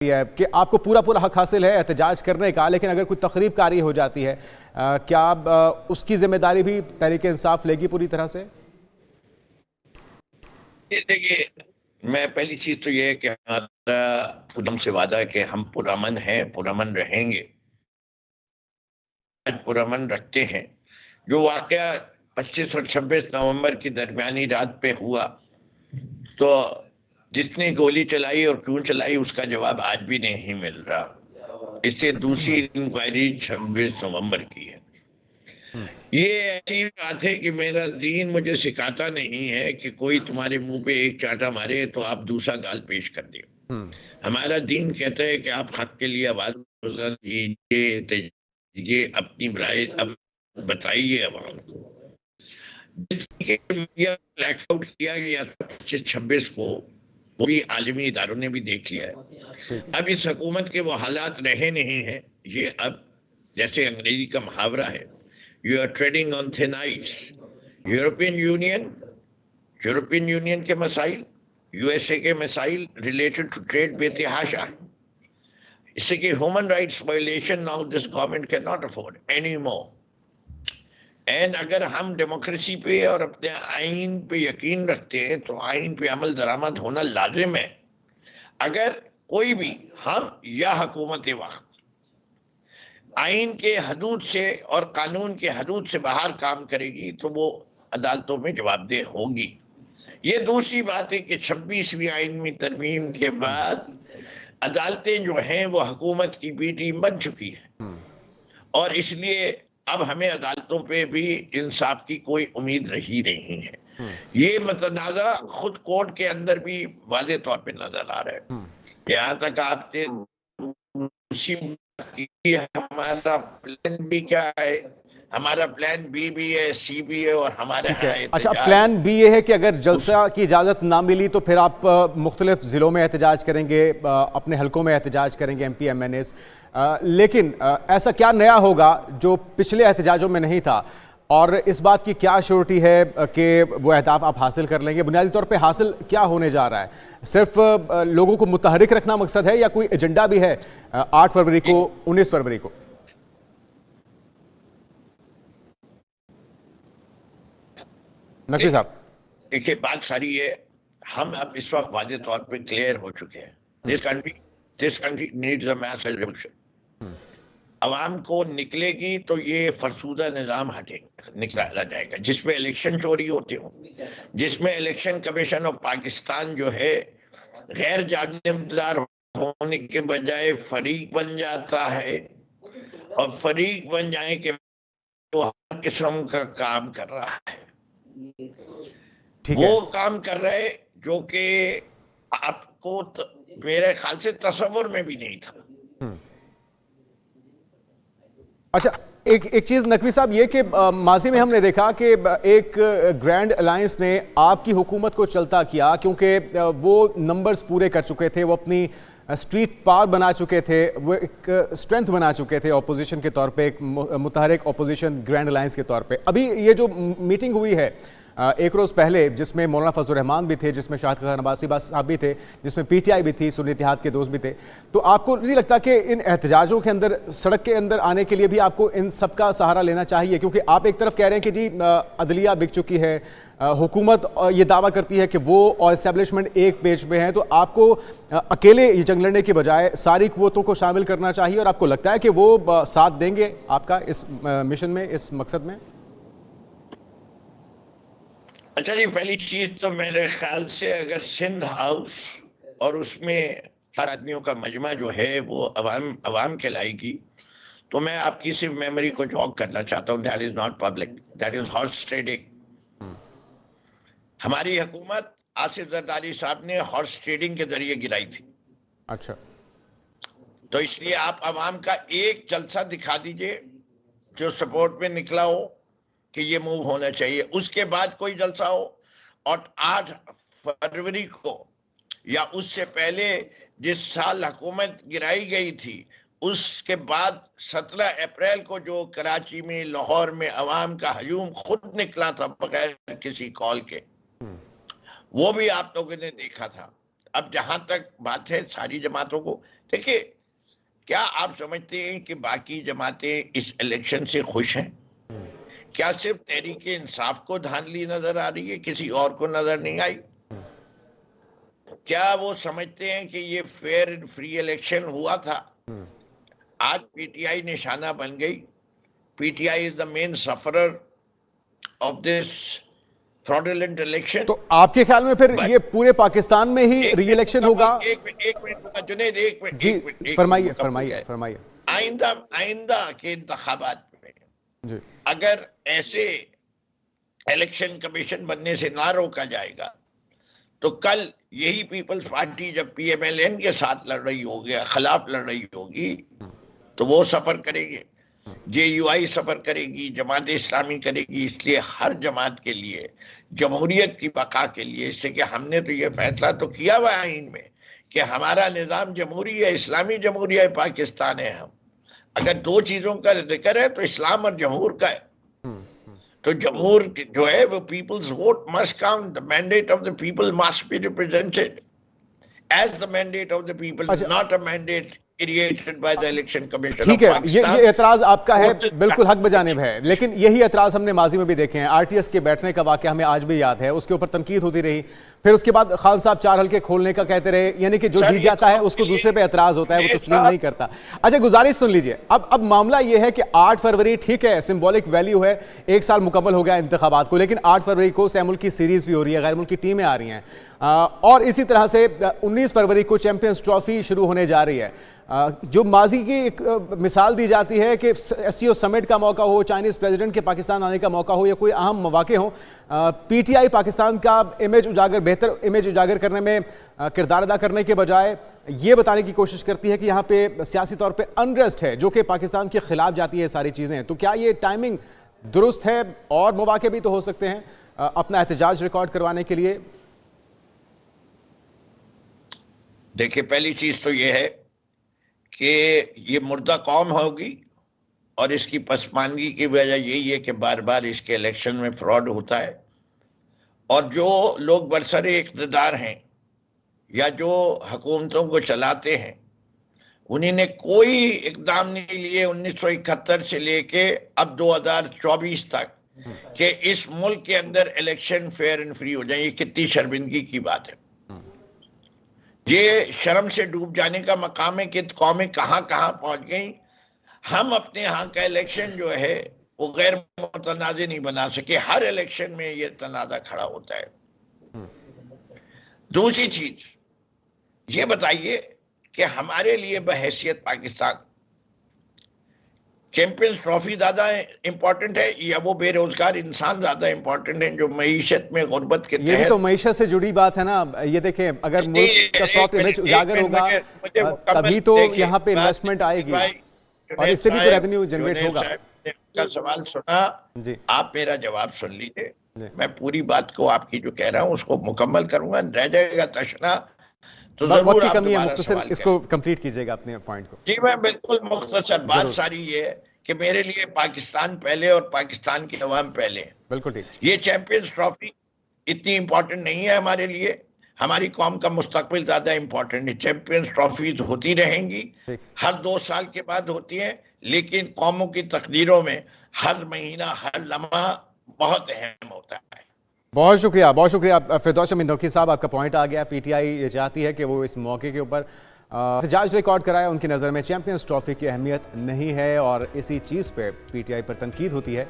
है कि आपको पूरा पूरा हक हासिल है एहतजाज करने का, लेकिन अगर कोई तकरीब कारी हो जाती है क्या उसकी जिम्मेदारी भी तहरीक इंसाफ लेगी पूरी तरह से? देखिए, मैं पहली चीज तो ये है कि हमारा खुद से वादा है कि हम पुरअमन हैं, पुरअमन रहेंगे। आज पुरअमन रखते हैं। जो वाकया 25 और 26 नवंबर की दरमियानी रात पे हुआ, तो जिसने गोली चलाई और क्यों चलाई उसका जवाब आज भी नहीं मिल रहा। इससे दूसरी इंक्वायरी 26 नवंबर की है। ये ऐसी बात है कि मेरा दीन मुझे सिखाता नहीं है कि कोई तुम्हारे मुंह पे एक चांटा मारे तो आप दूसरा गाल पेश कर दे। हमारा दीन कहता है कि आप हक के लिए आवाज दीजिए, अपनी राय अब बताइए अवाम को। ब्लैकआउट किया गया था 25-26 को, वो भी आलमी इदारों ने भी देख लिया है। अब इस हुकूमत के वो हालात रहे नहीं है। ये अब जैसे अंग्रेजी का मुहावरा है, you are treading on thin ice. European Union के मसाइल, यूएसए के मसाइल रिलेटेड टू ट्रेड बेतहाशा है। इससे कि human rights violation now this government can not afford any more. And अगर हम डेमोक्रेसी पे और अपने आइन पे यकीन रखते हैं तो आइन पे अमल दरामद होना लाजिम है। अगर कोई भी हम या हुकूमत वक्त आइन के हदूद से और कानून के हदूद से बाहर काम करेगी तो वो अदालतों में जवाबदेह होगी। ये दूसरी बात है कि 26वीं आइनवी तरमीम के बाद अदालतें जो हैं वो हुकूमत की बी टीम बन चुकी है, और इसलिए अब हमें अदालतों पे भी इंसाफ की कोई उम्मीद रही नहीं है। ये मतनाज़ा खुद कोर्ट के अंदर भी वाज़े तौर पे नजर आ रहा है। यहाँ तक आपने हमारा प्लान बी क्या है, हमारा प्लान बी भी है, सी भी है, और हमारे अच्छा, प्लान बी ये है कि अगर जलसा की इजाज़त ना मिली तो फिर आप मुख्तलिफ ज़िलों में एहतजाज करेंगे, अपने हलकों में एहतजाज करेंगे, MP MNAs। लेकिन ऐसा क्या नया होगा जो पिछले एहतजाजों में नहीं था, और इस बात की क्या श्योरिटी है कि वो अहदाफ आप हासिल कर लेंगे? बुनियादी तौर पे हासिल क्या होने जा रहा है? सिर्फ लोगों को मुतहरिक रखना मकसद है या कोई एजेंडा भी है 8 फरवरी को, 19 फरवरी को? नकवी साहब, देखिए, बात सारी है, हम अब इस वक्त वादे तौर पे क्लियर हो चुके हैं। This country needs a mass revolution. अवाम को निकलेगी तो ये फरसूदा निजाम निकाला जाएगा, जिसमें इलेक्शन चोरी होते हो, जिसमें इलेक्शन कमीशन ऑफ पाकिस्तान जो है गैर जानिबदार होने के बजाय फरीक बन जाता है, और फरीक बन जाने के तो हर किस्म का काम कर रहा है। वो काम कर रहे जो कि आपको मेरे ख्याल से तस्वुर में भी नहीं था। अच्छा, एक चीज़ नकवी साहब ये कि माजी में हमने देखा कि एक ग्रैंड अलायंस ने आपकी हुकूमत को चलता किया, क्योंकि वो नंबर्स पूरे कर चुके थे, वो अपनी स्ट्रीट पावर बना चुके थे, वो एक स्ट्रेंथ बना चुके थे ऑपोजिशन के तौर पे, एक मुतहरिक ऑपोजिशन ग्रैंड अलायंस के तौर पे। अभी ये जो मीटिंग हुई है एक रोज़ पहले, जिसमें मौलाना फजल रहमान भी थे, जिसमें शाहिद खान अब्बासी साहब भी थे, जिसमें PTI भी थी, सुन्नी इत्तेहाद के दोस्त भी थे, तो आपको नहीं लगता कि इन एहतजाजों के अंदर, सड़क के अंदर आने के लिए भी आपको इन सब का सहारा लेना चाहिए? क्योंकि आप एक तरफ कह रहे हैं कि जी अदलिया बिक चुकी है, हुकूमत ये दावा करती है कि वो और इस्टेब्लिशमेंट एक पेज में है, तो आपको अकेले ये जंग लड़ने के बजाय सारी कुव्वतों को शामिल करना चाहिए, और आपको लगता है कि वो साथ देंगे आपका इस मिशन में, इस मकसद में? अच्छा जी, पहली चीज तो मेरे ख्याल से अगर सिंध हाउस और उसमें हर आदमियों का मजमा जो है वो अवाम कहलाएगी, तो मैं आपकी सिर्फ मेमोरी को जॉग करना चाहता हूँ। That is not public, that is horse trading. हमारी हुकूमत आसिफ जरदारी साहब ने हॉर्स ट्रेडिंग के जरिए गिराई थी। अच्छा, तो इसलिए आप अवाम का एक जलसा दिखा दीजिए जो सपोर्ट में निकला हो कि ये मूव होना चाहिए, उसके बाद कोई जलसा हो। और 8 फरवरी को या उससे पहले जिस साल हुकूमत गिराई गई थी, उसके बाद 17 अप्रैल को जो कराची में, लाहौर में अवाम का हजूम खुद निकला था बगैर किसी कॉल के, वो भी आप लोगों ने देखा था। अब जहां तक बात है सारी जमातों को, देखिए, क्या आप समझते हैं कि बाकी जमातें इस इलेक्शन से खुश हैं? क्या सिर्फ तहरीके इंसाफ को धांधली नजर आ रही है, किसी और को नजर नहीं आई? क्या वो समझते हैं कि ये फेयर एंड फ्री इलेक्शन हुआ था? आज पीटीआई निशाना बन गई। PTI is the main sufferer of this fraudulent election. तो आपके ख्याल में फिर ये पूरे पाकिस्तान में ही री इलेक्शन होगा? एक मिनट जुनेद, एक मिनट जी, फरमाइए फरमाइए फरमाइए। आइंदा के इंतखाबात में जी, अगर ऐसे इलेक्शन कमीशन बनने से ना रोका जाएगा तो कल यही पीपल्स पार्टी जब पीएमएलएन के साथ लड़ रही होगी, खिलाफ लड़ रही होगी, तो वो सफर करेंगे, जेयूआई सफर करेगी, जमात इस्लामी करेगी। इसलिए हर जमात के लिए, जमहूरियत की बका के लिए, इससे कि हमने तो ये फैसला तो किया हुआ है आईन में कि हमारा निज़ाम जमहूरी है, इस्लामी जमहूरिया पाकिस्तान है। हम अगर दो चीजों का जिक्र है तो इस्लाम और जमहूर का है। तो जमहूर जो है वो people's vote must count, the mandate of the people must be represented as the mandate of the people, not a mandate created by the election commission. ठीक है, ये एतराज आपका है, बिल्कुल हक बजानिब है, लेकिन यही एतराज हमने माजी में भी देखे हैं। आरटीएस के बैठने का वाकया हमें आज भी याद है, उसके ऊपर तनकीद होती रही। फिर उसके बाद खान साहब 4 हल्के खोलने का कहते रहे, यानी कि जो जीत जाता है उसको दूसरे पे एतराज होता है, वो तस्लीम नहीं करता। अच्छा, गुजारिश सुन लीजिए। अब मामला ये है कि 8 फरवरी ठीक है, सिंबॉलिक वैल्यू है, 1 साल मुकम्मल हो गया इंतखाबात को, लेकिन 8 फरवरी को सैमुल की सीरीज भी हो रही है, गैर मुल्की टीमें आ रही हैं, और इसी तरह से 19 फरवरी को चैंपियंस ट्रॉफी शुरू होने जा रही है। जो माजी की एक मिसाल दी जाती है कि एससीओ समिट का मौका हो, चाइनीज प्रेसिडेंट के पाकिस्तान आने का मौका हो, या कोई अहम मौके हो, पीटीआई पाकिस्तान का बेहतर इमेज उजागर करने में किरदार अदा करने के बजाय ये बताने की कोशिश करती है कि यहाँ पे सियासी तौर पे अनरेस्ट है, जो कि पाकिस्तान के खिलाफ जाती है सारी चीज़ें। तो क्या ये टाइमिंग दुरुस्त है? और मौके भी तो हो सकते हैं अपना एहतजाज रिकॉर्ड करवाने के लिए। देखिए, पहली चीज तो ये है कि ये मुर्दा कौम होगी और इसकी पसमानगी की वजह यही है कि बार बार इसके इलेक्शन में फ्रॉड होता है, और जो लोग बरसरे इक़्तिदार हैं या जो हुकूमतों को चलाते हैं, उन्हीं ने कोई इकदाम नहीं लिए 1971 से लेके अब 2024 तक कि इस मुल्क के अंदर इलेक्शन फेयर एंड फ्री हो जाए। ये कितनी शर्मिंदगी की बात है। ये शर्म से डूब जाने का मकाम है कि कौमें कहां कहां पहुंच गई। हम अपने यहाँ का इलेक्शन जो है वो गैर मुतनाज़ नहीं बना सके, हर इलेक्शन में ये तनाज़ा खड़ा होता है। दूसरी चीज ये बताइए कि हमारे लिए बहैसियत पाकिस्तान चैंपियंस ट्रॉफी ज्यादा इंपॉर्टेंट है या वो बेरोजगार इंसान ज्यादा इंपॉर्टेंट है जो मईशत में गुर्बत के ये भी तो मईशत से जुड़ी बात है ना। ये देखें, अगर मुल्क का सॉफ्ट इमेज उजागर होगा तभी तो यहाँ पे इन्वेस्टमेंट आएगी और इससे भी तो रेवेन्यू जनरेट होगा। का सवाल सुना जी, आप मेरा जवाब सुन लीजिए। मैं पूरी बात को आपकी जो कह रहा हूँ उसको मुकम्मल करूंगा, रह जाएगा तशना तो जरूर आप दोबारा सवाल इसको कंप्लीट कीजिएगा अपने पॉइंट को। जी, मैं बिल्कुल मुख्तसर बात सारी ये है कि मेरे लिए पाकिस्तान पहले और पाकिस्तान के अवाम पहले। बिल्कुल ठीक। ये चैंपियंस ट्रॉफी इतनी इंपॉर्टेंट नहीं है हमारे लिए, हमारी कौम का मुस्तकबिल ज्यादा इंपॉर्टेंट है। चैंपियंस ट्रॉफी होती रहेंगी, हर 2 साल के बाद होती है, लेकिन कौमों की तकदीरों में हर महीना हर लम्हा बहुत अहम होता है। बहुत शुक्रिया फिरदौस अमीन नोकी साहब, आपका पॉइंट आ गया। पीटीआई ये चाहती है कि वो इस मौके के ऊपर एहतजाज रिकॉर्ड कराए। उनकी नज़र में चैंपियंस ट्रॉफी की अहमियत नहीं है और इसी चीज़ पे पीटीआई पर तनकीद होती है।